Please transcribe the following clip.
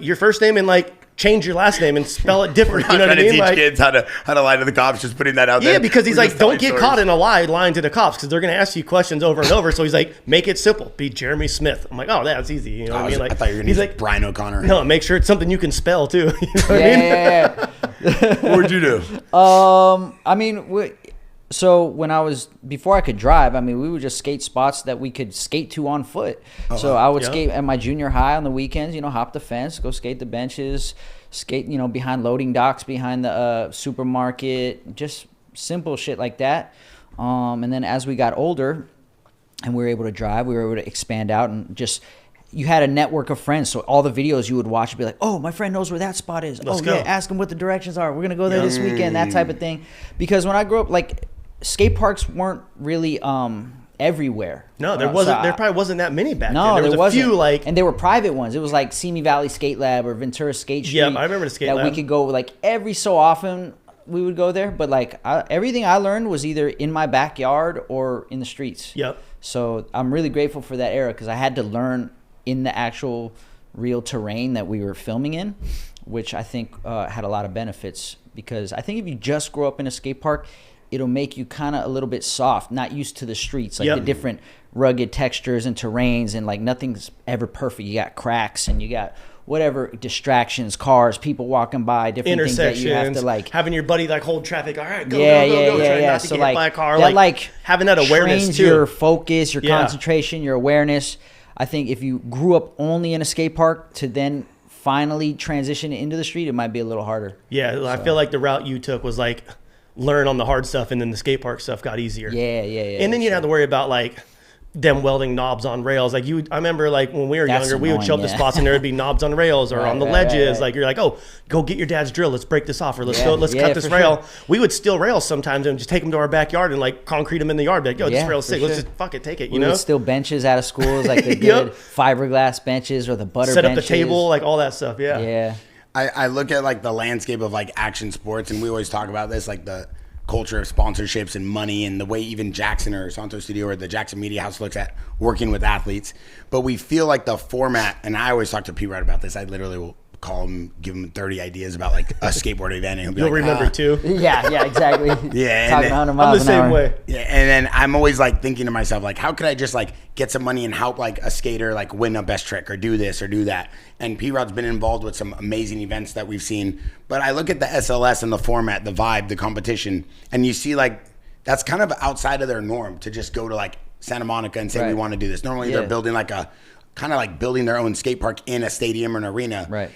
your first name and like change your last name and spell it different. You know what I mean? Teach Like, kids how to lie to the cops. Just putting that out there. yeah, because he's like, don't get caught in a lie lying to the cops because they're gonna ask you questions over and over. So he's like, make it simple. Be Jeremy Smith. I'm like, oh, that's easy. You know what I mean? Like, I thought you were gonna use like Brian O'Connor. No, make sure it's something you can spell too. You know what I mean? Yeah. What would you do? I mean, so when before I could drive, I mean, we would just skate spots that we could skate to on foot. So I would skate at my junior high on the weekends, hop the fence, go skate the benches, skate, behind loading docks, behind the supermarket, just simple shit like that. And then as we got older and we were able to drive, we were able to expand out and just, you had a network of friends. So all the videos you would watch would be like, oh, my friend knows where that spot is. Let's go. Yeah, ask him what the directions are. We're going to go there this weekend, that type of thing. Because when I grew up, like, skate parks weren't really everywhere. No, there wasn't. There probably wasn't that many back then. No, There was a few, like, and they were private ones. It was like Simi Valley Skate Lab or Ventura Skate Street. Yeah, I remember the skate lab. That we could go like every so often. We would go there, but like everything I learned was either in my backyard or in the streets. Yep. So I'm really grateful for that era because I had to learn in the actual real terrain that we were filming in, which I think had a lot of benefits. Because I think if you just grow up in a skate park, it'll make you kind of a little bit soft, not used to the streets, like the different rugged textures and terrains, and like nothing's ever perfect. You got cracks and you got whatever distractions, cars, people walking by, different things that you have to like. Having your buddy like hold traffic. All right, go. Yeah. Not to so get like hit by a car. that, like having that awareness trains too. Your focus, your concentration, your awareness. I think if you grew up only in a skate park to then finally transition into the street, it might be a little harder. Yeah, so. I feel like the route you took was like learn on the hard stuff, and then the skate park stuff got easier. Yeah. And then you didn't have to worry about like them welding knobs on rails. Like I remember like when we were younger, we would show up to spots and there would be knobs on rails or on the ledges. Like you're like, oh, go get your dad's drill. Let's break this off, or let's cut this rail. Sure. We would steal rails sometimes and just take them to our backyard and like concrete them in the yard. Be like, yo, this rail's sick. Sure. Let's just fuck it, take it. We would steal benches out of schools, like the good fiberglass benches or the butter set benches. Up the table, like all that stuff. Yeah. I look at like the landscape of like action sports, and we always talk about this, like the culture of sponsorships and money, and the way even Jaxxon or Santo Studio or the Jaxxon Media House looks at working with athletes. But we feel like the format, and I always talk to P-Rod about this, I literally will call him, give him 30 ideas about like a skateboard event, and he'll be You'll remember too. Yeah, exactly. Yeah, talking 100 miles I'm the same way. Yeah, and then I'm always like thinking to myself, like, how could I just like get some money and help like a skater like win a best trick or do this or do that? And P-Rod's been involved with some amazing events that we've seen. But I look at the SLS and the format, the vibe, the competition, and you see like that's kind of outside of their norm to just go to like Santa Monica and say we want to do this. Normally they're building like a kind of like building their own skate park in a stadium or an arena. Right.